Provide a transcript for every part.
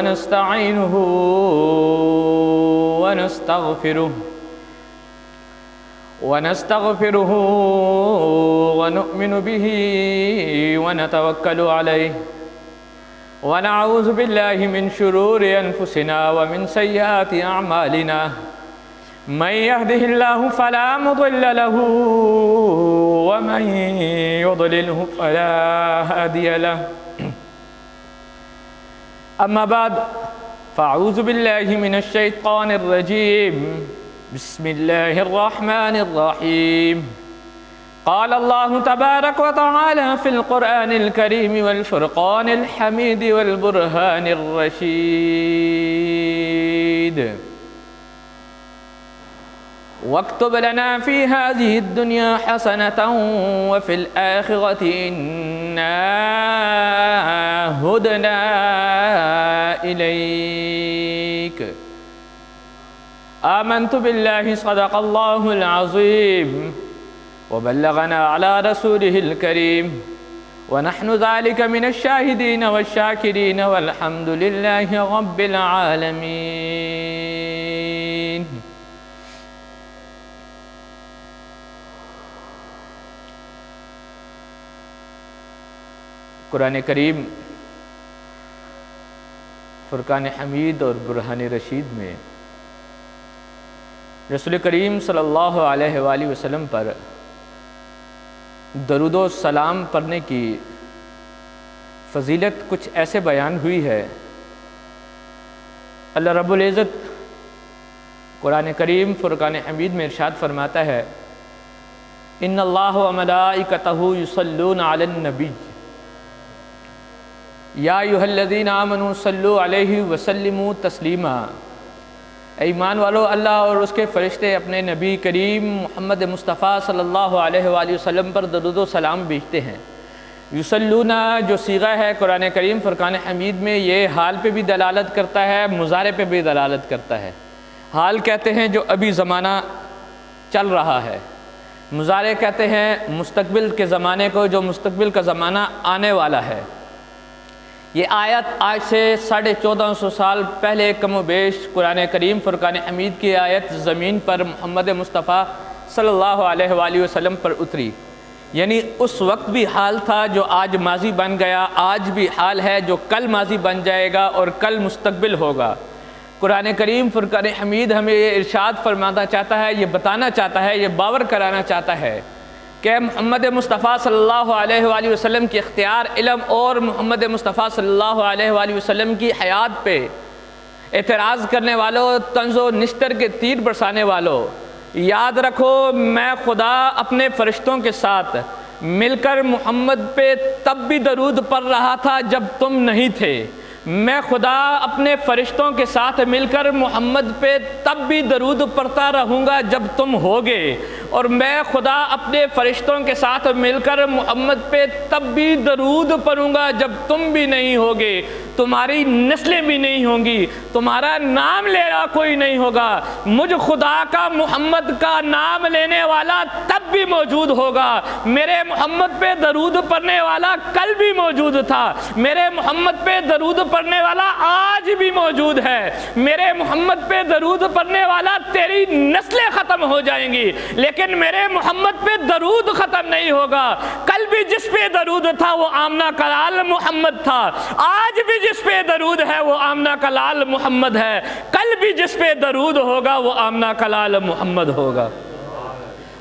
ونستعينه ونستغفره ونؤمن به ونتوكل عليه ونعوذ بالله من شرور أنفسنا ومن سيئات أعمالنا من يهده الله فلا مضل له ومن يضلله فلا هادي له أما بعد فأعوذ بالله من الشيطان الرجيم بسم الله الرحمن الرحيم قال الله تبارك وتعالى في القرآن الكريم والفرقان الحميد والبرهان الرشيد واكتب لنا في هذه الدنيا حسنة وفي الآخرة إنا هدنا إليك آمنت بالله صدق الله العظيم وبلغنا على رسوله الكريم ونحن ذلك من الشاهدين والشاكرين والحمد لله رب العالمين. قرآن کریم فرقان حمید اور برہان رشید میں رسول کریم صلی اللہ علیہ وآلہ وسلم پر درود و سلام پڑھنے کی فضیلت کچھ ایسے بیان ہوئی ہے. اللہ رب العزت قرآن کریم فرقان حمید میں ارشاد فرماتا ہے ان اللہ و ملائکتہ یصلون علی النبی یا ایھا الذین آمنوا صلوا علیہ وسلموا تسلیما. ایمان والو، اللہ اور اس کے فرشتے اپنے نبی کریم محمد مصطفیٰ صلی اللہ علیہ وآلہ وسلم پر درود و سلام بھیجتے ہیں. یصلون جو صیغہ ہے قرآن کریم فرقان حمید میں، یہ حال پہ بھی دلالت کرتا ہے، مضارع پہ بھی دلالت کرتا ہے. حال کہتے ہیں جو ابھی زمانہ چل رہا ہے، مضارع کہتے ہیں مستقبل کے زمانے کو، جو مستقبل کا زمانہ آنے والا ہے. یہ آیت آج سے 1450 سال پہلے کم و بیش قرآن کریم فرقان حمید کی آیت زمین پر محمد مصطفیٰ صلی اللہ علیہ وآلہ وسلم پر اتری. یعنی اس وقت بھی حال تھا جو آج ماضی بن گیا، آج بھی حال ہے جو کل ماضی بن جائے گا اور کل مستقبل ہوگا. قرآن کریم فرقان حمید ہمیں یہ ارشاد فرمانا چاہتا ہے، یہ بتانا چاہتا ہے، یہ باور کرانا چاہتا ہے کہ محمد مصطفیٰ صلی اللہ علیہ وآلہ وسلم کی اختیار علم اور محمد مصطفیٰ صلی اللہ علیہ وآلہ وسلم کی حیات پہ اعتراض کرنے والوں، طنز و نشتر کے تیر برسانے والوں، یاد رکھو میں خدا اپنے فرشتوں کے ساتھ مل کر محمد پہ تب بھی درود پڑھ رہا تھا جب تم نہیں تھے. میں خدا اپنے فرشتوں کے ساتھ مل کر محمد پہ تب بھی درود پڑھتا رہوں گا جب تم ہوگے، اور میں خدا اپنے فرشتوں کے ساتھ مل کر محمد پہ تب بھی درود پڑھوں گا جب تم بھی نہیں ہوگے، تمہاری نسلیں بھی نہیں ہوں گی، تمہارا نام لینا کوئی نہیں ہوگا. مجھ خدا کا محمد کا نام لینے والا تب بھی موجود ہوگا. میرے محمد پہ درود پڑھنے والا کل بھی موجود تھا، میرے محمد پہ درود پڑھنے والا آج بھی موجود ہے. میرے محمد پہ درود پڑھنے والا تیری نسلیں ختم ہو جائیں گی، لیکن میرے محمد پہ درود ختم نہیں ہوگا. کل بھی جس پہ درود تھا وہ آمنہ کا لال محمد تھا، آج بھی جس پہ درود ہے وہ آمنہ کا لال محمد ہے، کل بھی جس پہ درود ہوگا وہ آمنہ کا لال محمد ہوگا.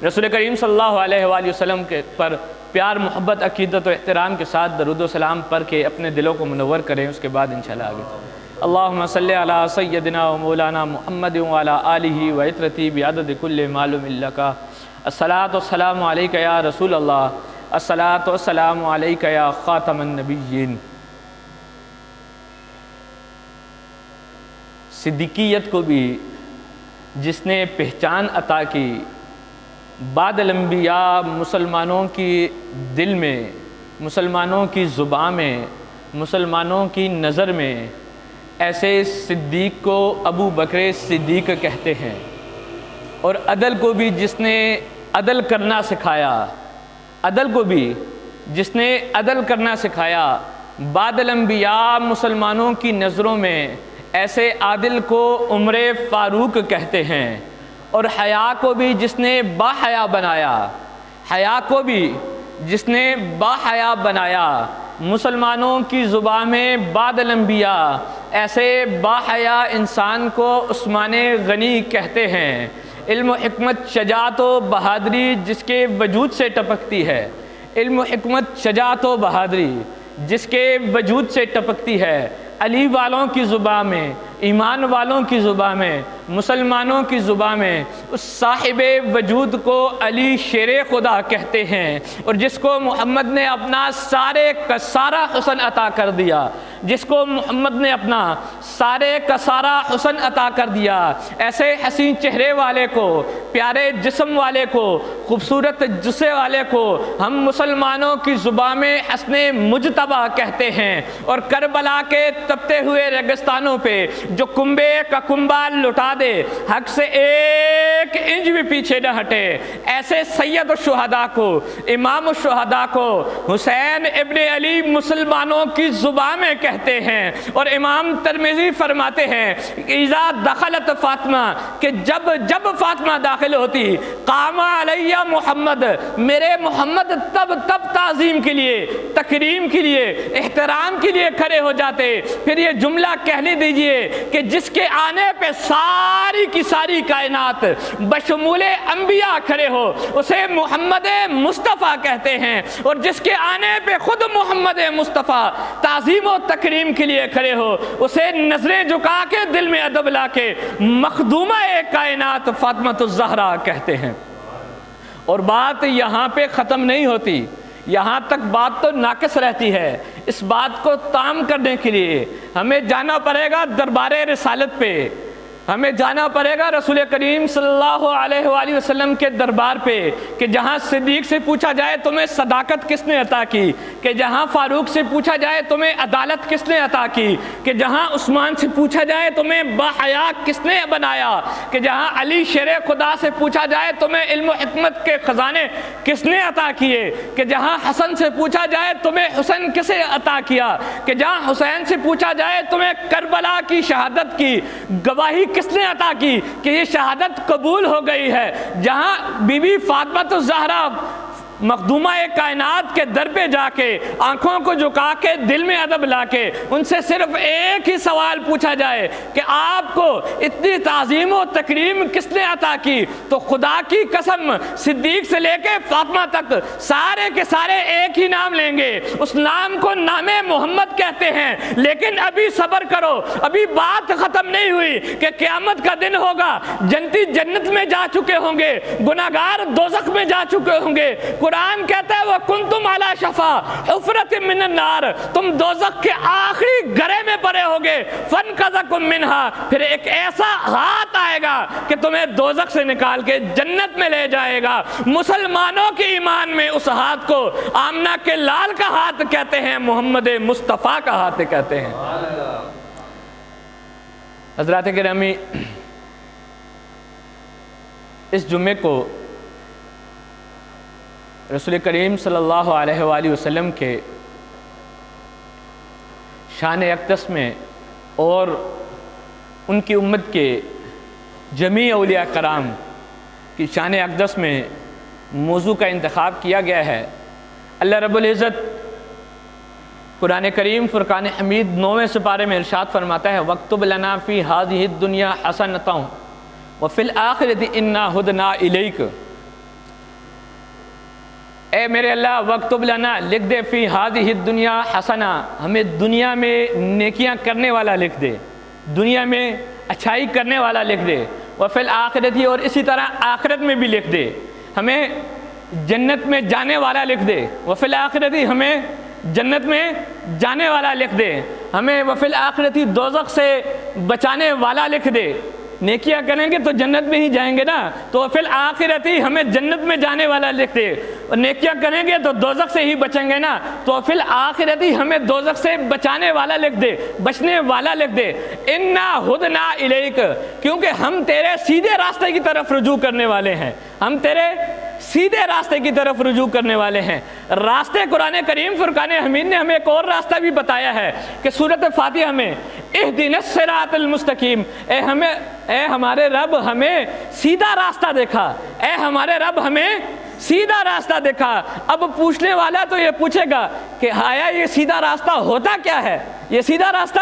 رسول کریم صلی اللہ علیہ وآلہ وسلم کے پر پیار، محبت، عقیدت و احترام کے ساتھ درود و سلام پڑھ کے اپنے دلوں کو منور کریں. اس کے بعد انشاءاللہ آگے اللہم صلی علی سیدنا و مولانا محمد وعلی آلہ و عطرتی بعدد کل معلوم لک. الصلاۃ والسلام علیک یا رسول اللہ، الصلاۃ والسلام علیک یا خاتم النبیین. صدیقیت کو بھی جس نے پہچان عطا کی، بعد الانبیاء مسلمانوں کی دل میں، مسلمانوں کی زبان میں، مسلمانوں کی نظر میں، ایسے صدیق کو ابو بکر صدیق کہتے ہیں. اور عدل کو بھی جس نے عدل کرنا سکھایا، عدل کو بھی جس نے عدل کرنا سکھایا، بعد الانبیاء مسلمانوں کی نظروں میں ایسے عادل کو عمر فاروق کہتے ہیں، اور حیا کو بھی جس نے با حیا بنایا، حیا کو بھی جس نے با حیا بنایا، مسلمانوں کی زبان میں بعد الانبیاء ایسے با حیا انسان کو عثمان غنی کہتے ہیں۔ علم و حکمت، شجاعت و بہادری جس کے وجود سے ٹپکتی ہے، علم و حکمت، شجاعت و بہادری جس کے وجود سے ٹپکتی ہے، علی والوں کی زبان میں، ایمان والوں کی زبان میں، مسلمانوں کی زبان میں اس صاحب وجود کو علی شیر خدا کہتے ہیں، اور جس کو محمد نے اپنا سارے کا سارا حسن عطا کر دیا، جس کو محمد نے اپنا سارے کا سارا حسن عطا کر دیا، ایسے حسین چہرے والے کو، پیارے جسم والے کو، خوبصورت جسے والے کو ہم مسلمانوں کی زبان میں حسن مجتبی کہتے ہیں۔ اور کربلا کے تپتے ہوئے ریگستانوں پہ جو کنبے کا کنبہ لٹا دے، حق سے ایک انچ بھی پیچھے نہ ہٹے، ایسے سید الشہداء کو، امام الشہداء کو حسین ابن علی مسلمانوں کی زبان میں کہتے ہیں۔ اور امام ترمذی فرماتے ہیں اذا دخلت فاطمہ، کہ جب فاطمہ داخل ہوتی، قام علیہ محمد، میرے محمد تب تعظیم کے لیے، تکریم کے لیے، احترام کے لیے کھڑے ہو جاتے۔ پھر یہ جملہ کہنے دیجئے کہ جس کے آنے پہ ساری کی ساری کائنات بشمول انبیاء کھڑے ہو، اسے محمد مصطفیٰ کہتے ہیں، اور جس کے آنے پہ خود محمد مصطفیٰ تعظیم و تکریم کے لیے کھڑے ہو، اسے نظریں جھکا کے دل میں ادب لا کے مخدومہ کائنات فاطمہ الزہرا کہتے ہیں۔ اور بات یہاں پہ ختم نہیں ہوتی، یہاں تک بات تو ناقص رہتی ہے۔ اس بات کو تام کرنے کے لیے ہمیں جانا پڑے گا دربار رسالت پہ، ہمیں جانا پڑے گا رسول کریم صلی اللہ علیہ وآلہ وسلم کے دربار پہ، کہ جہاں صدیق سے پوچھا جائے تمہیں صداقت کس نے عطا کی، کہ جہاں فاروق سے پوچھا جائے تمہیں عدالت کس نے عطا کی، کہ جہاں عثمان سے پوچھا جائے تمہیں باحیا کس نے بنایا، کہ جہاں علی شیر خدا سے پوچھا جائے تمہیں علم و حکمت کے خزانے کس نے عطا کیے، کہ جہاں حسن سے پوچھا جائے تمہیں حسن کسے عطا کیا، کہ جہاں حسین سے پوچھا جائے تمہیں کربلا کی شہادت کی گواہی کس نے عطا کی کہ یہ شہادت قبول ہو گئی ہے، جہاں بی بی فاطمہ الزہرا مخدومہ کائنات کے در پہ جا کے آنکھوں کو جھکا کے دل میں ادب لا کے ان سے صرف ایک ہی سوال پوچھا جائے کہ آپ کو اتنی تعظیم و تکریم کس نے عطا کی، تو خدا کی قسم صدیق سے لے کے فاطمہ تک سارے کے سارے ایک ہی نام لیں گے، اس نام کو نام محمد کہتے ہیں۔ لیکن ابھی صبر کرو، ابھی بات ختم نہیں ہوئی کہ قیامت کا دن ہوگا، جنتی جنت میں جا چکے ہوں گے، گناہگار دوزخ میں جا چکے ہوں گے۔ قرآن کہتا ہے وَكُنْتُمْ عَلَى شَفَا حُفْرَةٍ مِّنَ النَّارِ، تم دوزخ کے آخری گرے میں پڑے ہوگے، فَانْقَذَكُم مِّنْهَا، پھر ایک ایسا ہاتھ آئے گا کہ تمہیں دوزخ سے نکال کے جنت میں لے جائے گا۔ مسلمانوں کے ایمان میں اس ہاتھ کو آمنہ کے لال کا ہاتھ کہتے ہیں، محمد مصطفیٰ کا ہاتھ کہتے ہیں۔ حضرات گرامی، اس جمعے کو رسول کریم صلی اللہ علیہ وآلہ وسلم کے شان اقدس میں اور ان کی امت کے جمیع اولیاء کرام کی شان اقدس میں موضوع کا انتخاب کیا گیا ہے۔ اللہ رب العزت قرآن کریم فرقان حمید 9ویں سپارے میں ارشاد فرماتا ہے وَاكْتُبْ لَنَا فِي هَذِهِ الدُّنْيَا حَسَنَةً وَفِي الْآخِرَةِ إِنَّا هُدْنَا إِلَيْكَ، اے میرے اللہ وَاكْتُبْ لَنَا، لکھ دے فی هَذِهِ الدُّنْيَا حَسَنَةً، ہمیں دنیا میں نیکیاں کرنے والا لکھ دے، دنیا میں اچھائی کرنے والا لکھ دے، وَفِي الْآخِرَةِ، اور اسی طرح آخرت میں بھی لکھ دے، ہمیں جنت میں جانے والا لکھ دے، وَفِي الْآخِرَةِ، ہمیں جنت میں جانے والا لکھ دے، ہمیں وَفِي الْآخِرَةِ دوزخ سے بچانے والا لکھ دے۔ نیکیاں کریں گے تو جنت میں ہی جائیں گے نا، تو فی الآخرتی ہمیں جنت میں جانے والا لکھ دے، اور نیکیاں کریں گے تو دوزخ سے ہی بچیں گے نا، تو فی الآخرتی ہمیں دوزخ سے بچانے والا لکھ دے، بچنے والا لکھ دے۔ انا ہدنا الیک، کیونکہ ہم تیرے سیدھے راستے کی طرف رجوع کرنے والے ہیں، ہم تیرے سیدھے راستے کی طرف رجوع کرنے والے ہیں۔ راستے قرآن کریم فرقان حمید نے ہمیں ایک اور راستہ بھی بتایا ہے کہ سورۃ فاتحہ میں اہدنا الصراط المستقیم، اے ہمارے رب ہمیں سیدھا راستہ دکھا، اے ہمارے رب ہمیں سیدھا راستہ دکھا۔ اب پوچھنے والا تو یہ پوچھے گا کہ آیا یہ سیدھا راستہ ہوتا کیا ہے، یہ سیدھا راستہ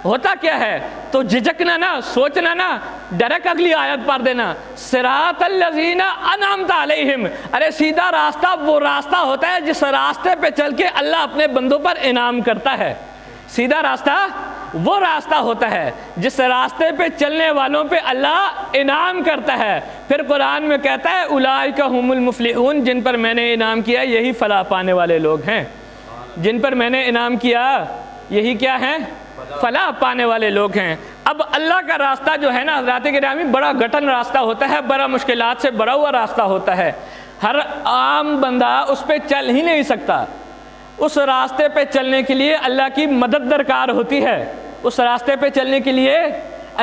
ہوتا کیا ہے؟ تو جھجکنا نہ، سوچنا نہ، ڈائریکٹ اگلی آیت پڑھ دینا، صراط الذین انعمت علیہم۔ ارے سیدھا راستہ وہ راستہ ہوتا ہے جس راستے پہ چل کے اللہ اپنے بندوں پر انعام کرتا ہے۔ سیدھا راستہ وہ راستہ ہوتا ہے جس راستے پہ چلنے والوں پہ اللہ انعام کرتا ہے۔ پھر قرآن میں کہتا ہے اولئک هم المفلحون، جن پر میں نے انعام کیا یہی فلاح پانے والے لوگ ہیں، جن پر میں نے انعام کیا یہی کیا ہیں؟ فلاح پانے والے لوگ ہیں۔ اب اللہ کا راستہ جو ہے نا حضرات گرامی بڑا گھٹن راستہ ہوتا ہے، بڑا مشکلات سے بھرا ہوا راستہ ہوتا ہے، ہر عام بندہ اس پہ چل ہی نہیں سکتا۔ اس راستے پہ چلنے کے لیے اللہ کی مدد درکار ہوتی ہے، اس راستے پہ چلنے کے لیے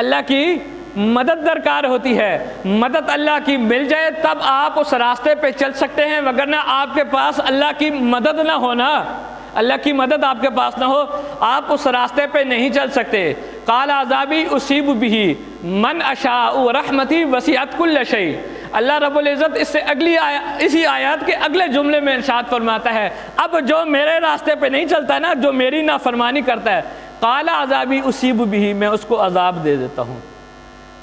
اللہ کی مدد درکار ہوتی ہے۔ مدد اللہ کی مل جائے تب آپ اس راستے پہ چل سکتے ہیں، وگرنہ آپ کے پاس اللہ کی مدد نہ ہونا، اللہ کی مدد آپ کے پاس نہ ہو آپ اس راستے پہ نہیں چل سکتے۔ قال عذابی اصیب بہ من اشاء رحمتی وسعت کل شیء۔ اللہ رب العزت اس سے اسی آیات کے اگلے جملے میں ارشاد فرماتا ہے اب جو میرے راستے پہ نہیں چلتا نا، جو میری نافرمانی کرتا ہے، قال عذابی اصیب بہ، میں اس کو عذاب دے دیتا ہوں۔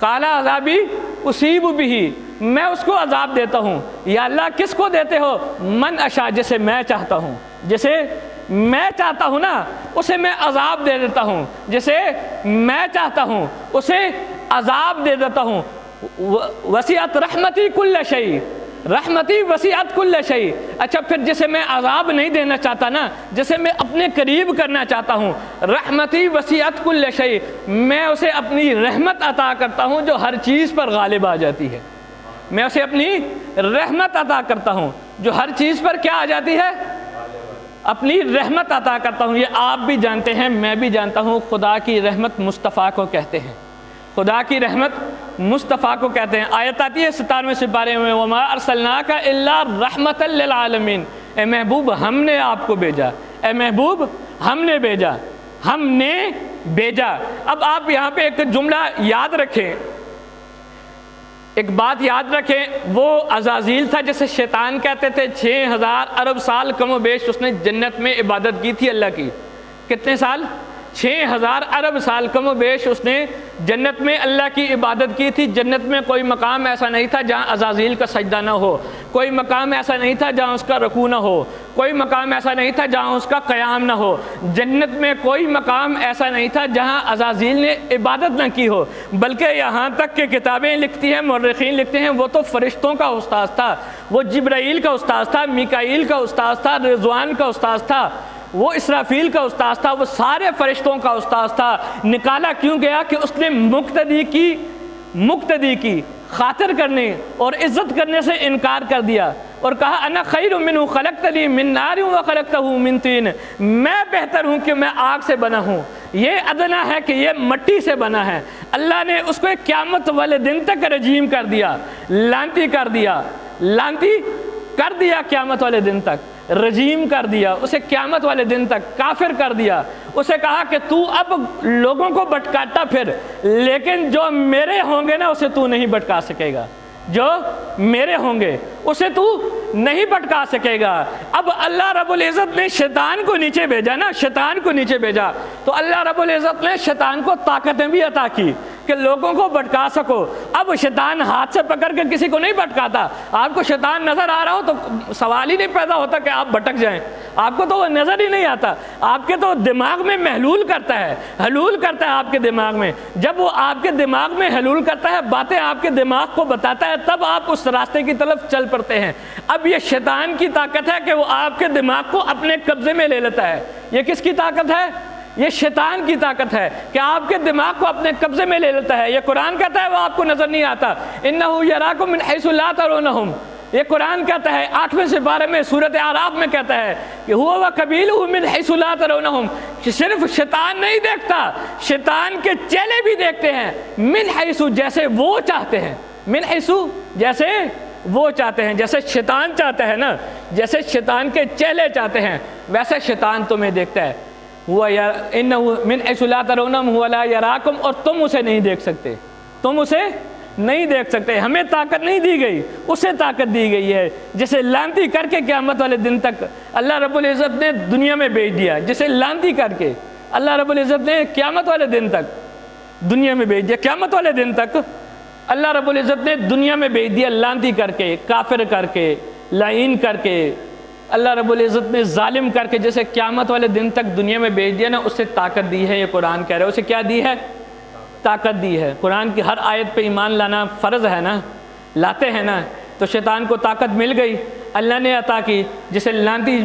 قال عذابی اصیب بہ، میں اس کو عذاب دیتا ہوں۔ یا اللہ کس کو دیتے ہو؟ من اشاء، جسے میں چاہتا ہوں، جسے میں چاہتا ہوں نا اسے میں عذاب دے دیتا ہوں، جسے میں چاہتا ہوں اسے عذاب دے دیتا ہوں۔ وسعت رحمتی کل شیء، رحمتی وسعت کل شیء۔ اچھا پھر جسے میں عذاب نہیں دینا چاہتا نا، جسے میں اپنے قریب کرنا چاہتا ہوں، رحمتی وسعت کل شیء، میں اسے اپنی رحمت عطا کرتا ہوں جو ہر چیز پر غالب آ جاتی ہے۔ میں اسے اپنی رحمت عطا کرتا ہوں جو ہر چیز پر کیا آ جاتی ہے؟ اپنی رحمت عطا کرتا ہوں۔ یہ آپ بھی جانتے ہیں، میں بھی جانتا ہوں، خدا کی رحمت مصطفیٰ کو کہتے ہیں، خدا کی رحمت مصطفیٰ کو کہتے ہیں۔ آیت آتی ہے 97 سپارے میں وما ارسلناک الا رحمۃ للعالمین، اے محبوب ہم نے آپ کو بھیجا، اے محبوب ہم نے بھیجا، ہم نے بھیجا۔ اب آپ یہاں پہ ایک جملہ یاد رکھیں، ایک بات یاد رکھیں، وہ عزازیل تھا جسے شیطان کہتے تھے، 6000 ارب سال کم و بیش اس نے جنت میں عبادت کی تھی اللہ کی۔ کتنے سال؟ 6000 ارب سال کم و بیش اس نے جنت میں اللہ کی عبادت کی تھی۔ جنت میں کوئی مقام ایسا نہیں تھا جہاں عزازیل کا سجدہ نہ ہو، کوئی مقام ایسا نہیں تھا جہاں اس کا رکوع نہ ہو، کوئی مقام ایسا نہیں تھا جہاں اس کا قیام نہ ہو۔ جنت میں کوئی مقام ایسا نہیں تھا جہاں عزازیل نے عبادت نہ کی ہو، بلکہ یہاں تک کہ کتابیں لکھتی ہیں، مورخین لکھتے ہیں، وہ تو فرشتوں کا استاذ تھا، وہ جبرائیل کا استاذ تھا، میکائیل کا استاذ تھا، رضوان کا استاذ تھا، وہ اسرافیل کا استاذ تھا، وہ سارے فرشتوں کا استاذ تھا۔ نکالا کیوں گیا کہ اس نے مقتدی کی خاطر کرنے اور عزت کرنے سے انکار کر دیا اور کہا انا خیر منہ خلقتنی من نار وخلقتہ من طین، میں بہتر ہوں کہ میں آگ سے بنا ہوں، یہ ادنا ہے کہ یہ مٹی سے بنا ہے۔ اللہ نے اس کو قیامت والے دن تک رجیم کر دیا، لعنتی کر دیا، لعنتی کر دیا، قیامت والے دن تک رجیم کر دیا، اسے قیامت والے دن تک کافر کر دیا۔ اسے کہا کہ تو اب لوگوں کو بھٹکاتا پھر، لیکن جو میرے ہوں گے نا اسے تو نہیں بھٹکا سکے گا، جو میرے ہوں گے اسے تو نہیں بھٹکا سکے گا۔ اب اللہ رب العزت نے شیطان کو نیچے بھیجا نا، شیطان کو نیچے بھیجا تو اللہ رب العزت نے شیطان کو طاقتیں بھی عطا کی کہ لوگوں کو بھٹکا سکو۔ اب شیطان ہاتھ سے پکڑ کے کسی کو نہیں بھٹکاتا۔ آپ کو شیطان نظر آ رہا ہو تو سوال ہی نہیں پیدا ہوتا کہ آپ بھٹک جائیں، آپ کو تو وہ نظر ہی نہیں آتا، آپ کے تو دماغ میں محلول کرتا ہے، حلول کرتا ہے آپ کے دماغ میں۔ جب وہ آپ کے دماغ میں حلول کرتا ہے، باتیں آپ کے دماغ کو بتاتا ہے، تب آپ اس راستے کی طرف چل پڑتے ہیں۔ اب یہ شیطان کی طاقت ہے کہ وہ آپ کے دماغ کو اپنے قبضے میں لے لیتا ہے۔ یہ کس کی طاقت ہے؟ یہ شیطان کی طاقت ہے کہ آپ کے دماغ کو اپنے قبضے میں لے لیتا ہے۔ یہ قرآن کہتا ہے وہ آپ کو نظر نہیں آتا، اِنَّهُ يَرَاكُم مِّنْ حَيْثُ لَا تَرَوْنَهُم۔ یہ قرآن کہتا ہے 8ویں سپارے میں سورۃ اعراف میں کہتا ہے کہ هُوَ وَقَبِيلُهُ مِنْ حَيْثُ لَا تَرَوْنَهُم، کہ صرف شیطان نہیں دیکھتا، شیطان کے چیلے بھی دیکھتے ہیں، من حیث جیسے وہ چاہتے ہیں، من حیث جیسے وہ چاہتے ہیں، جیسے شیطان چاہتا ہے نا، جیسے شیطان کے چہلے چاہتے ہیں ویسے شیطان تمہیں دیکھتا ہے. اِنَّهُ مِنْ حَيْثُ لَا تَرَوْنَهُمْ وَلَا يَرَاكُمْ، اور تم اسے نہیں دیکھ سکتے، تم اسے نہیں دیکھ سکتے. ہمیں طاقت نہیں دی گئی، اسے طاقت دی گئی ہے، جسے لانتی کر کے قیامت والے دن تک اللہ رب العزت نے دنیا میں بھیج دیا. جسے لانتی کر کے اللہ رب العزت نے قیامت والے دن تک دنیا میں بھیج دیا. قیامت والے دن تک اللہ رب العزت نے دنیا میں بھیج دیا، لانتی کر کے، کافر کر کے، لعین کر کے. اللہ رب العزت نے ظالم کر کے جیسے قیامت والے دن تک دنیا میں بھیج دیا نا، اسے طاقت دی ہے. یہ قرآن کہہ رہا ہے اسے کیا دی ہے؟ طاقت دی ہے. قرآن کی ہر آیت پہ ایمان لانا فرض ہے نا، لاتے ہیں نا. تو شیطان کو طاقت مل گئی، اللہ نے عطا کی. جسے لانتی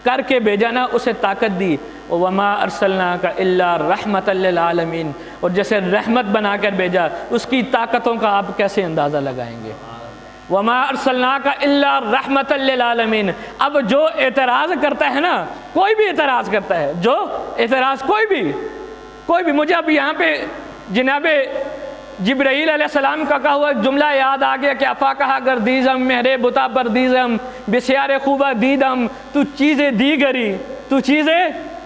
کر کے بھیجا نا اسے طاقت دی. وَمَا أَرْسَلْنَاكَ إِلَّا رَحْمَةً لِّلْعَالَمِينَ، اور جیسے رحمت بنا کر بھیجا اس کی طاقتوں کا آپ کیسے اندازہ لگائیں گے؟ وَمَا أَرْسَلْنَاكَ إِلَّا رَحْمَةً لِّلْعَالَمِينَ. اب جو اعتراض کرتا ہے نا، کوئی بھی اعتراض کرتا ہے، جو اعتراض کوئی بھی مجھے اب یہاں پہ جناب جبرائیل علیہ السلام کا کہا ہوا جملہ یاد آ گیا کہ افا کہا گردیزم مہرے بتا بردیزم بسیار خوبہ دیدم تو چیزیں دی گری، تو چیزیں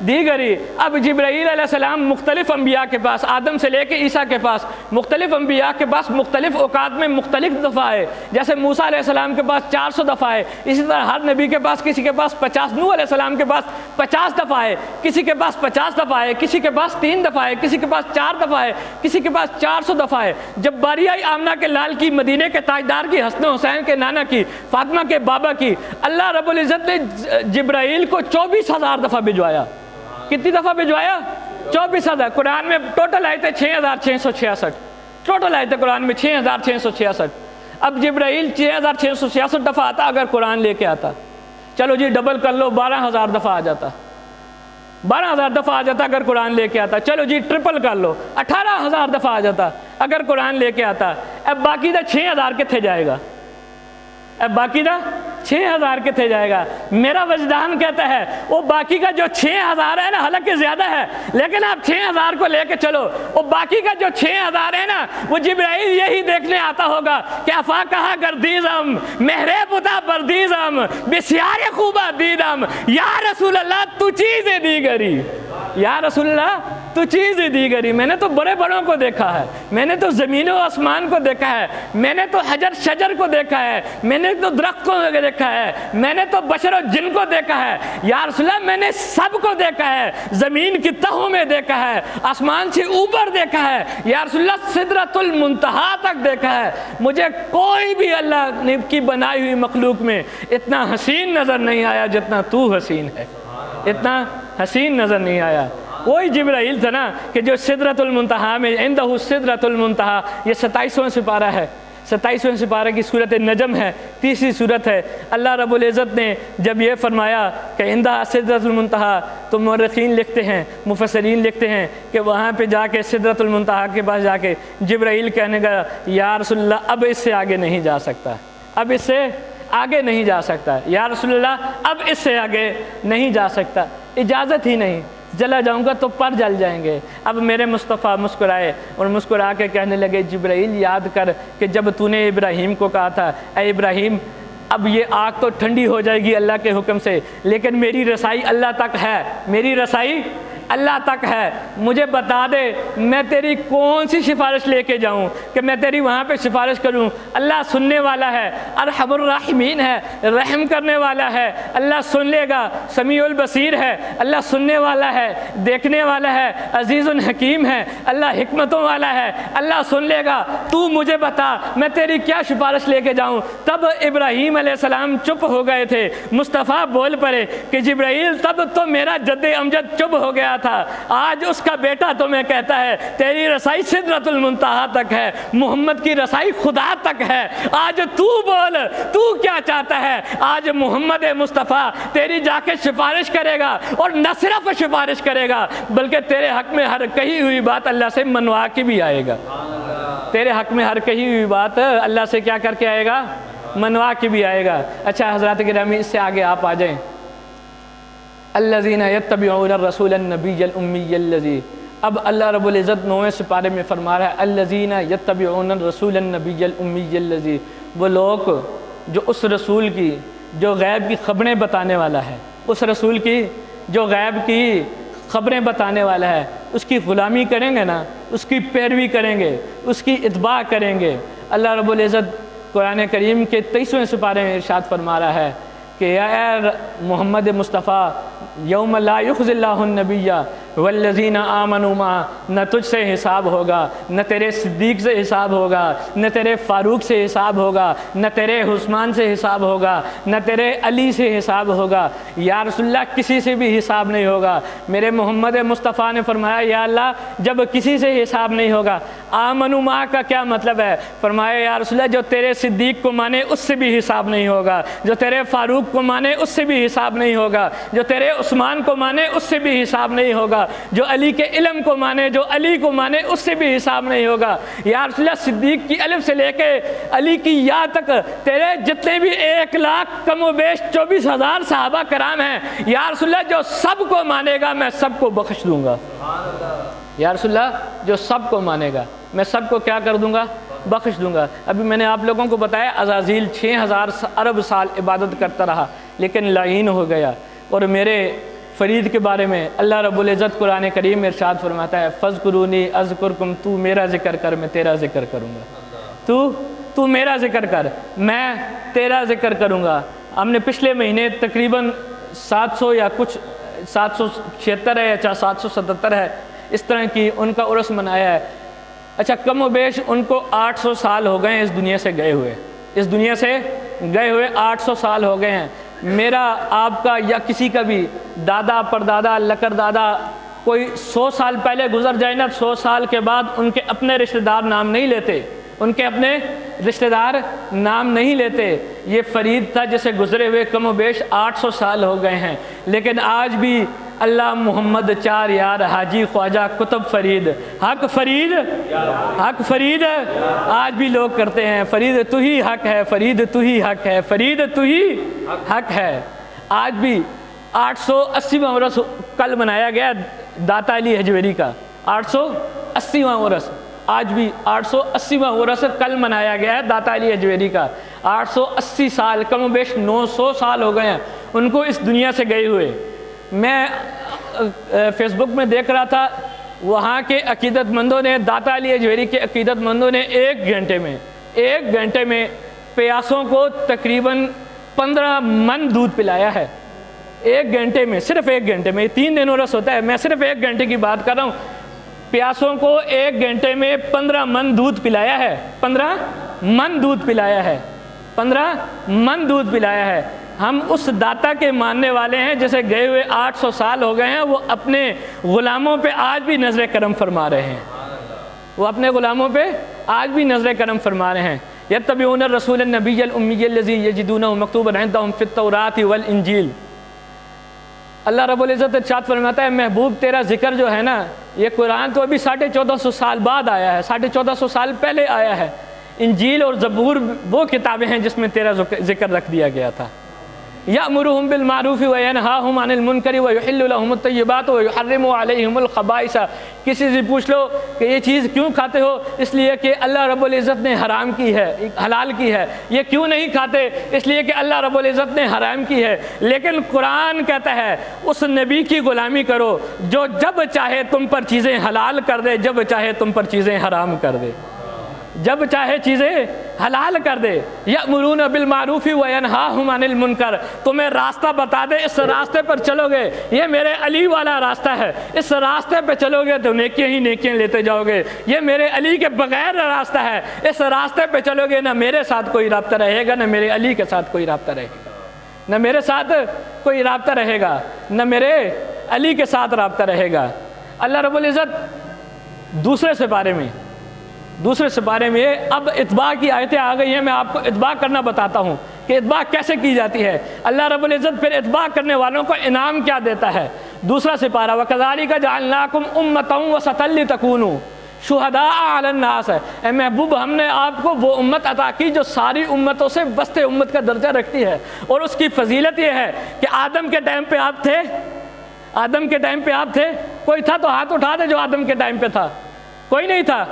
دی گری. اب جبرائیل علیہ السلام مختلف انبیاء کے پاس، آدم سے لے کے عیسیٰ کے پاس، مختلف انبیاء کے پاس مختلف اوقات میں مختلف دفعہ ہے. جیسے موسیٰ علیہ السلام کے پاس 400 دفعہ ہے، اسی طرح ہر نبی کے پاس، کسی کے پاس 50، نوح علیہ السلام کے پاس 50 دفعہ ہے، کسی کے پاس 50 دفعہ ہے، کسی کے پاس 3 دفعہ ہے، کسی کے پاس 4 دفعہ ہے، کسی کے پاس 400 دفعہ ہے. جب باری آئی آمنہ کے لال کی، مدینے کے تاجدار کی، حسن حسین کے نانا کی، فاطمہ کے بابا کی، اللہ رب العزت نے جبرائیل کو 24,000 دفعہ بھجوایا. کتنی دفعہ بھجوایا؟ 24,000. قرآن میں ٹوٹل آئے تھے 6,666. ٹوٹل آئے تھے قرآن میں 6,666. اب جبرائیل 6,666 دفعہ آتا اگر قرآن لے کے آتا. چلو جی ڈبل کر لو، 12,000 دفعہ آ جاتا. 12,000 دفعہ آ جاتا اگر قرآن لے کے آتا. چلو جی ٹرپل کر لو، 18,000 دفعہ آ جاتا اگر قرآن لے کے آتا. اب باقی دا 6,000 کتنے جائے گا؟ اب باقی دا 6,000 کتنے جائے گا؟ میرا وجدان کہتا ہے وہ باقی کا جو 6,000 ہے نا، حالانکہ زیادہ ہے لیکن آپ 6,000 کو لے کے چلو. وہ باقی کا جو 6,000 ہے نا، وہ جبرائیل یہی دیکھنے آتا ہوگا کہ افا کہا گردیزم مہرے بتا بردیزم بسیار خوبہ دیدم، یا رسول اللہ تو چیزیں دی گری، یا رسول اللہ تو چیزیں دی گری. میں نے تو بڑے بڑوں کو دیکھا ہے، میں نے تو زمین و آسمان کو دیکھا ہے، میں نے تو حجر شجر کو دیکھا ہے، میں نے تو درخت کو دیکھا ہے، میں نے تو بشر و جن کو دیکھا ہے. یا رسول اللہ میں نے سب کو دیکھا ہے، زمین کی تہوں میں دیکھا ہے، آسمان سے اوپر دیکھا ہے، یا رسول اللہ سدرۃ المنتہا تک دیکھا ہے. مجھے کوئی بھی اللہ کی بنائی ہوئی مخلوق میں اتنا حسین نظر نہیں آیا جتنا تو حسین ہے، اتنا حسین نظر نہیں آیا. وہی جبرائیل تھا نا کہ جو سدرۃ المنتہا میں، عندہ سدرۃ المنتہا، یہ 27واں سپارہ ہے، 27ویں سپارہ کی سورۃ نجم ہے، تیسری سورت ہے. اللہ رب العزت نے جب یہ فرمایا کہ عندہ سدرۃ المنتہا، تو مورخین لکھتے ہیں، مفسرین لکھتے ہیں کہ وہاں پہ جا کے سدرۃ المنتہا کے پاس جا کے جبرائیل کہنے کا یا رسول اللہ اب اس سے آگے نہیں جا سکتا، اب اس سے آگے نہیں جا سکتا، یا رسول اللہ اب اس سے آگے نہیں جا سکتا، اجازت ہی نہیں، جلا جاؤں گا تو پر جل جائیں گے. اب میرے مصطفیٰ مسکرائے اور مسکرا کے کہنے لگے جبرائیل یاد کر کہ جب تو نے ابراہیم کو کہا تھا اے ابراہیم اب یہ آگ تو ٹھنڈی ہو جائے گی اللہ کے حکم سے، لیکن میری رسائی اللہ تک ہے، میری رسائی اللہ تک ہے، مجھے بتا دے میں تیری کون سی سفارش لے کے جاؤں کہ میں تیری وہاں پہ سفارش کروں. اللہ سننے والا ہے، ارحم الراحمین ہے، رحم کرنے والا ہے، اللہ سن لے گا، سمیع البصیر ہے، اللہ سننے والا ہے، دیکھنے والا ہے، عزیز الحکیم ہے، اللہ حکمتوں والا ہے، اللہ سن لے گا. تو مجھے بتا میں تیری کیا سفارش لے کے جاؤں. تب ابراہیم علیہ السلام چپ ہو گئے تھے. مصطفیٰ بول پڑے کہ جبرائیل تب تو میرا جد امجد چپ ہو گیا تھا، آج اس کا بیٹا تمہیں کہتا ہے تیری رسائی سدرۃ المنتہا تک ہے، محمد کی رسائی خدا تک ہے. آج تو بول تو کیا چاہتا ہے. آج محمد مصطفیٰ تیری جا کے سفارش کرے گا، اور نہ صرف سفارش کرے گا بلکہ تیرے حق میں ہر کہی ہوئی بات اللہ سے منوا کے بھی آئے گا. تیرے حق میں ہر کہی ہوئی بات اللہ سے کیا کر کے آئے گا؟ منوا کے بھی آئے گا. اچھا حضرات گرامی اس سے آگے آپ آ جائیں. الذین یتبعون الرسول النبی الامی الذی، اب اللہ رب العزت 9ویں سپارے میں فرما رہا ہے الذین یتبعون الرسول النبی الامی الذی، وہ لوگ جو اس رسول کی جو غیب کی خبریں بتانے والا ہے، اس رسول کی جو غیب کی خبریں بتانے والا ہے، اس کی غلامی کریں گے نا، اس کی پیروی کریں گے، اس کی اتباع کریں گے۔ اللہ رب العزت قرآن کریم کے 23ویں سپارے میں ارشاد فرما رہا ہے کہ اے محمد مصطفیٰ یوم لا یخزی اللہ النبی والذین آمنوا معہ، نہ تجھ سے حساب ہوگا، نہ تیرے صدیق سے حساب ہوگا، نہ تیرے فاروق سے حساب ہوگا، نہ تیرے عثمان سے حساب ہوگا، نہ تیرے علی سے حساب ہوگا، یا رسول اللہ کسی سے بھی حساب نہیں ہوگا۔ میرے محمد مصطفیٰ نے فرمایا یا اللہ جب کسی سے حساب نہیں ہوگا، آمنوا معہ کا کیا مطلب ہے؟ فرمایا یا رسول اللہ جو تیرے صدیق کو مانے اس سے بھی حساب نہیں ہوگا، جو تیرے فاروق کو مانے اس سے بھی حساب نہیں ہوگا، جو تیرے عثمان کو مانے اس سے بھی حساب نہیں ہوگا، جو علی کے علم کو مانے، جو علی کو مانے اس سے بھی حساب نہیں ہوگا۔ یا رسول اللہ صدیق کی الف سے لے کے علی کی یا تک تیرے جتنے بھی 1 لاکھ کم و بیش 24,000 صحابہ کرام ہیں، یا رسول اللہ جو سب کو مانے گا میں سب کو بخش دوں گا۔ یا رسول اللہ جو سب کو مانے گا میں سب کو کیا کر دوں گا؟ بخش دوں گا۔ ابھی میں نے آپ لوگوں کو بتایا عزازیل 6,000 ارب سال عبادت کرتا رہا لیکن لعین ہو گیا، اور میرے فرید کے بارے میں اللہ رب العزت قرآن کریم میں ارشاد فرماتا ہے فَاذْكُرُونِي اذکرکم، تو میرا ذکر کر میں تیرا ذکر کروں گا، تو میرا ذکر کر میں تیرا ذکر کروں گا۔ ہم نے پچھلے مہینے تقریباً 700 یا کچھ 776 ہے یا 777 ہے اس طرح کی ان کا عرس منایا ہے۔ اچھا کم و بیش ان کو 800 سال ہو گئے ہیں اس دنیا سے گئے ہوئے، اس دنیا سے گئے ہوئے 800 سال ہو گئے ہیں۔ میرا آپ کا یا کسی کا بھی دادا پردادا لکر دادا کوئی 100 سال پہلے گزر جائے نا، 100 سال کے بعد ان کے اپنے رشتہ دار نام نہیں لیتے، ان کے اپنے رشتہ دار نام نہیں لیتے۔ یہ فرید تھا جسے گزرے ہوئے کم و بیش 800 سال ہو گئے ہیں، لیکن آج بھی اللہ محمد 4 یار حاجی خواجہ کتب فرید حق فرید حق فرید آج بھی لوگ کرتے ہیں، فرید تو ہی حق ہے، فرید تو ہی حق ہے، فرید تو ہی حق ہے۔ آج بھی 880واں عرس کل منایا گیا داتا علی حجویری کا، 880واں عرس، آج بھی 880واں عرس کل منایا گیا ہے داتا علی حجویری کا۔ 880 سال کم و بیش 900 سال ہو گئے ہیں ان کو اس دنیا سے گئے ہوئے۔ میں فیس بک میں دیکھ رہا تھا وہاں کے عقیدت مندوں نے، داتا علی حجویری کے عقیدت مندوں نے ایک گھنٹے میں پیاسوں کو تقریباً 15 من دودھ پلایا ہے۔ ایک گھنٹے میں، صرف ایک گھنٹے میں، 3 دن عرس ہوتا ہے، میں صرف ایک گھنٹے کی بات کر رہا ہوں۔ پیاسوں کو ایک گھنٹے میں 15 من دودھ پلایا ہے، 15 من دودھ پلایا ہے، 15 من دودھ پلایا ہے۔ ہم اس داتا کے ماننے والے ہیں جسے گئے ہوئے 800 سال ہو گئے ہیں، وہ اپنے غلاموں پہ آج بھی نظر کرم فرما رہے ہیں، وہ اپنے غلاموں پہ آج بھی نظر کرم فرما رہے ہیں۔ یتبعون الرسول النبی الامی الذی یجدونہ مکتوبا عندہم فی التوراۃ والانجیل۔ اللہ رب العزت ارشاد فرماتا ہے محبوب تیرا ذکر جو ہے نا، یہ قرآن تو ابھی 1450 سال بعد آیا ہے، 1450 سال پہلے آیا ہے۔ انجیل اور زبور وہ کتابیں ہیں جس میں تیرا ذکر رکھ دیا گیا تھا۔ یأمرہم بالمعروف وینہاہم عن المنکر ویحل لہم الطیبات ویحرم علیہم الخبائث۔ کسی سے پوچھ لو کہ یہ چیز کیوں کھاتے ہو؟ اس لیے کہ اللہ رب العزت نے حرام کی ہے، حلال کی ہے۔ یہ کیوں نہیں کھاتے؟ اس لیے کہ اللہ رب العزت نے حرام کی ہے۔ لیکن قرآن کہتا ہے اس نبی کی غلامی کرو جو جب چاہے تم پر چیزیں حلال کر دے، جب چاہے تم پر چیزیں حرام کر دے، جب چاہے چیزیں حلال کر دے۔ یأمرون بالمعروف وینہاہم عن المنکر، تمہیں راستہ بتا دے، اس راستے پر چلو گے، یہ میرے علی والا راستہ ہے، اس راستے پہ چلو گے تو نیکیاں ہی نیکیاں لیتے جاؤ گے، یہ میرے علی کے بغیر راستہ ہے، اس راستے پہ چلو گے نہ میرے ساتھ کوئی رابطہ رہے گا، نہ میرے علی کے ساتھ کوئی رابطہ رہے گا، نہ میرے ساتھ کوئی رابطہ رہے گا، نہ میرے علی کے ساتھ رابطہ رہے گا۔ اللہ رب العزت دوسرے سپارے میں اب اتباع کی آیتیں آ گئی ہیں، میں آپ کو اتباع کرنا بتاتا ہوں کہ اتباع کیسے کی جاتی ہے۔ اللہ رب العزت پھر اتباع کرنے والوں کو انعام کیا دیتا ہے۔ دوسرا سپارہ وَكَذَلِكَ جَعَلْنَاكُمْ أُمَّةً وَسَطًا لِتَكُونُوا شُهَدَاءَ عَلَى النَّاسِ۔ اے محبوب ہم نے آپ کو وہ امت عطا کی جو ساری امتوں سے وسط امت کا درجہ رکھتی ہے، اور اس کی فضیلت یہ ہے کہ آدم کے ٹائم پہ آپ تھے، آدم کے ٹائم پہ آپ تھے، کوئی تھا تو ہاتھ اٹھا دے جو آدم کے ٹائم پہ تھا، کوئی نہیں تھا،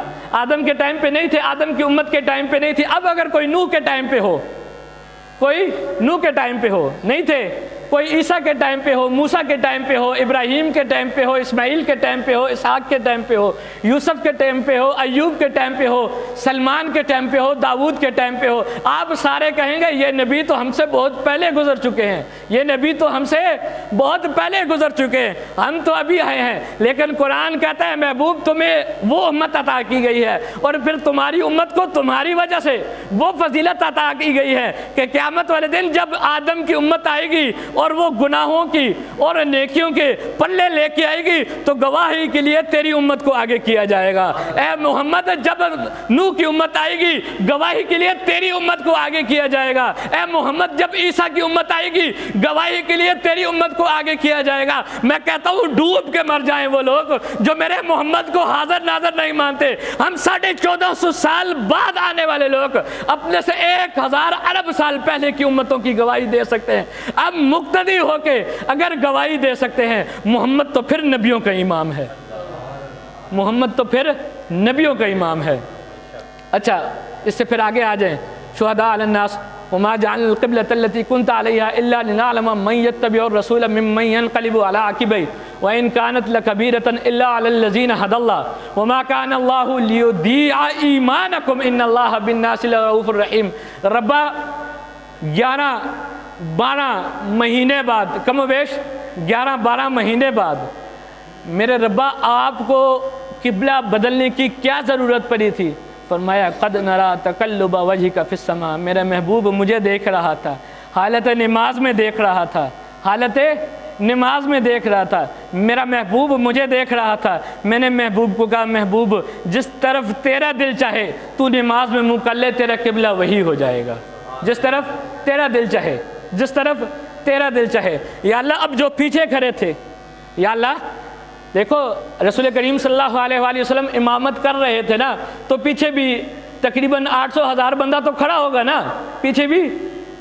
آدم کے ٹائم پہ نہیں تھے، آدم کی امت کے ٹائم پہ نہیں تھی۔ اب اگر کوئی نوح کے ٹائم پہ ہو، کوئی نوح کے ٹائم پہ ہو، نہیں تھے، کوئی عیسیٰ کے ٹائم پہ ہو، موسیٰ کے ٹائم پہ ہو، ابراہیم کے ٹائم پہ ہو، اسماعیل کے ٹائم پہ ہو، اسحاق کے ٹائم پہ ہو، یوسف کے ٹائم پہ ہو، ایوب کے ٹائم پہ ہو، سلمان کے ٹائم پہ ہو، داؤد کے ٹائم پہ ہو، آپ سارے کہیں گے یہ نبی تو ہم سے بہت پہلے گزر چکے ہیں، یہ نبی تو ہم سے بہت پہلے گزر چکے ہیں، ہم تو ابھی آئے ہیں۔ لیکن قرآن کہتا ہے محبوب تمہیں وہ امت عطا کی گئی ہے، اور پھر تمہاری امت کو تمہاری وجہ سے وہ فضیلت عطا کی گئی ہے کہ قیامت والے دن جب آدم کی امت آئے گی اور وہ گناہوں کی اور نیکیوں کے پلے لے کے آئے گی تو گواہی کے لیے تیری امت کو آگے کیا جائے گا۔ اے محمد جب نوح کی امت آئے گی گواہی کے لیے تیری امت کو آگے کیا جائے گا۔ اے محمد جب عیسیٰ کی امت آئے گی گواہی کے لیے تیری امت کو آگے کیا جائے گا۔ میں کہتا ہوں ڈوب کے مر جائیں وہ لوگ جو میرے محمد کو حاضر ناظر نہیں مانتے۔ ہم 1450 سال بعد آنے والے لوگ اپنے سے 1000 ارب سال پہلے کی امتوں کی گواہی دے سکتے ہیں۔ اب مقتدی ہو کے اگر گواہی دے سکتے ہیں، محمد تو پھر نبیوں کا امام ہے، محمد تو پھر نبیوں کا امام ہے۔ اچھا اس سے پھر آگے آ جائیں، شہداء علی الناس وما جعلنا القبلة التي كنت عليها إلا لنعلم من يتبع الرسول ممن ينقلب على عقبيه وإن كانت لكبيرة إلا على الذين هدى الله وما كان الله ليضيع إيمانكم إن الله بالناس لرؤوف رحيم۔ ربا 11-12 مہینے بعد، کم و بیش 11-12 مہینے بعد میرے ربا آپ کو قبلہ بدلنے کی کیا ضرورت پڑی تھی؟ فرمایا قد نرا تقلب وجهك فی السماء، میرا محبوب مجھے دیکھ رہا تھا، حالت نماز میں دیکھ رہا تھا، حالت نماز میں دیکھ رہا تھا، میرا محبوب مجھے دیکھ رہا تھا۔ میں نے محبوب کو کہا محبوب جس طرف تیرا دل چاہے تو نماز میں منہ کر لے، تیرا قبلہ وہی ہو جائے گا، جس طرف تیرا دل چاہے، جس طرف تیرا دل چاہے۔ یا اللہ اب جو پیچھے کھڑے تھے، یا اللہ دیکھو رسول کریم صلی اللہ علیہ وآلہ وسلم امامت کر رہے تھے نا، تو پیچھے بھی تقریباً 800,000 بندہ تو کھڑا ہوگا نا، پیچھے بھی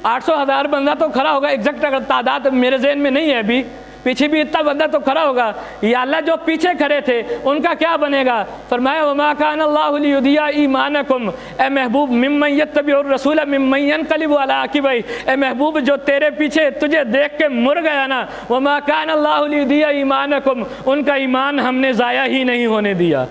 800,000 بندہ تو کھڑا ہوگا، ایگزیکٹ اگر تعداد میرے ذہن میں نہیں ہے ابھی، پیچھے بھی اتنا بندہ تو کھڑا ہوگا۔ یا اللہ جو پیچھے کھڑے تھے ان کا کیا بنے گا؟ فرمایا وما كان الله ليضيع ايمانكم، اے محبوب ممن يتبع الرسول ممن ينقلب على عقبيه، اے محبوب جو تیرے پیچھے تجھے دیکھ کے مر گیا نا، وما كان الله ليضيع ايمانكم، ان کا ایمان ہم نے ضائع ہی نہیں ہونے دیا،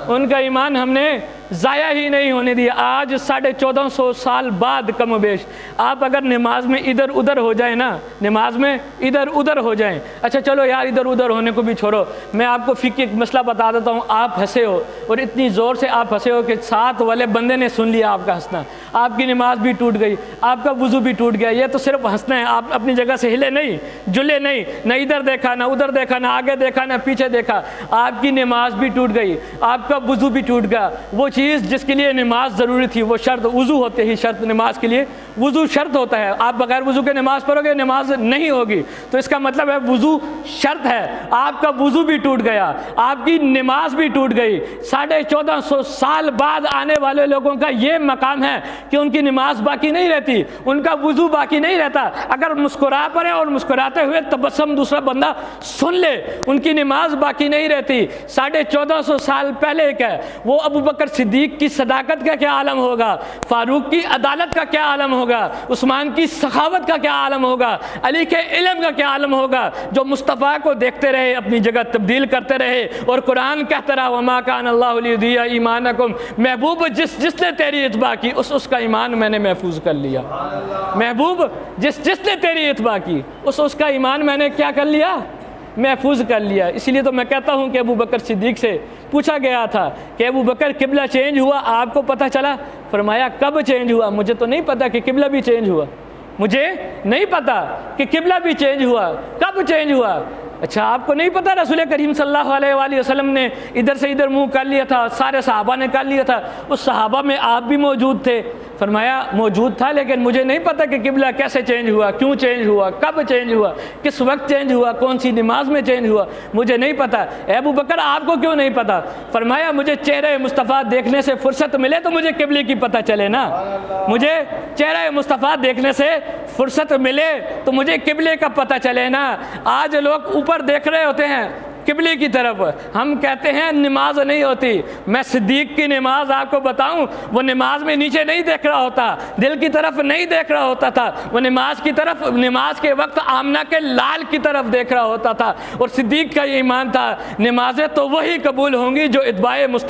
ان کا ایمان ہم نے ضائع ہی نہیں ہونے دیا۔ آج 1450 سال بعد کم و بیش آپ اگر نماز میں ادھر ادھر ہو جائیں نا، نماز میں ادھر ادھر ہو جائیں، اچھا چلو یار ادھر ادھر ہونے کو بھی چھوڑو، میں آپ کو فقہ ایک مسئلہ بتا دیتا ہوں۔ آپ ہنسے ہو اور اتنی زور سے آپ ہنسے ہو کہ ساتھ والے بندے نے سن لیا آپ کا ہنسنا، آپ کی نماز بھی ٹوٹ گئی، آپ کا وضو بھی ٹوٹ گیا۔ یہ تو صرف ہنسنا ہے، آپ اپنی جگہ سے ہلے نہیں، جلے نہیں، نہ ادھر دیکھا نہ ادھر دیکھا، نہ آگے دیکھا نہ پیچھے دیکھا، آپ کی نماز بھی ٹوٹ گئی، آپ کا وضو بھی ٹوٹ گیا۔ وہ چیز جس کے لیے نماز ضروری تھی، وہ شرط وضو ہوتے ہی شرط، نماز کے لیے وضو شرط ہوتا ہے، آپ بغیر وضو کے نماز پڑھو گے نماز نہیں ہوگی، تو اس کا مطلب ہے وضو شرط ہے۔ آپ کا وضو بھی ٹوٹ گیا، آپ کی نماز بھی ٹوٹ گئی۔ 1450 سال بعد آنے والے لوگوں کا یہ مقام ہے کہ ان کی نماز باقی نہیں رہتی، ان کا وضو باقی نہیں رہتا۔ اگر مسکرا پڑے اور مسکراتے ہوئے تبسم دوسرا بندہ سن لے، ان کی نماز باقی نہیں رہتی۔ 1450 سال پہلے کا وہ ابو بکر صدیق کی صداقت کا کیا عالم ہوگا، فاروق کی عدالت کا کیا عالم ہوگا، عثمان کی سخاوت کا کیا عالم ہوگا، علی کے علم کا کیا عالم ہوگا، جو مصطفیٰ کو دیکھتے رہے، اپنی جگہ تبدیل کرتے رہے، اور قرآن کہتا رہا وما کان اللہ لیضیع ایمانکم، محبوب جس نے تیری اتباع کی اس کا ایمان میں نے محفوظ کر لیا۔ محبوب جس نے تیری اتباع کی اس کا ایمان میں نے کیا کر لیا، محفوظ کر لیا۔ اسی لیے تو میں کہتا ہوں کہ ابو بکر صدیق سے پوچھا گیا تھا کہ ابو بکر قبلہ چینج ہوا آپ کو پتہ چلا؟ فرمایا کب چینج ہوا؟ مجھے تو نہیں پتا کہ قبلہ بھی چینج ہوا، مجھے نہیں پتا کہ قبلہ بھی چینج ہوا، کب چینج ہوا؟ اچھا آپ کو نہیں پتا رسول کریم صلی اللہ علیہ وآلہ وسلم نے ادھر سے ادھر منہ کر لیا تھا، سارے صحابہ نے کر لیا تھا، اس صحابہ میں آپ بھی موجود تھے؟ فرمایا موجود تھا، لیکن مجھے نہیں پتا کہ قبلہ کیسے چینج ہوا، کیوں چینج ہوا، کب چینج ہوا، کس وقت چینج ہوا، کون سی نماز میں چینج ہوا، مجھے نہیں پتا۔ اے ابو بکر آپ کو کیوں نہیں پتا؟ فرمایا مجھے چہرہ مصطفیٰ دیکھنے سے فرصت ملے تو مجھے قبلے کی پتہ چلے نا، مجھے چہرہ مصطفیٰ دیکھنے سے فرصت ملے تو مجھے قبلے کا پتہ چلے نا۔ آج لوگ اوپر دیکھ رہے ہوتے ہیں، قبلے کی طرف۔ ہم کہتے ہیں نماز نہیں ہوتی، میں صدیق کی نماز آپ کو بتاؤں، وہ نماز میں نیچے نہیں دیکھ رہا ہوتا، دل کی طرف نہیں دیکھ رہا ہوتا تھا، وہ نماز کی طرف، نماز کے وقت آمنہ کے لال کی طرف دیکھ رہا ہوتا تھا۔ اور صدیق کا یہ ایمان تھا، نمازیں تو وہی قبول ہوں گی جو اتباع مصطفیٰ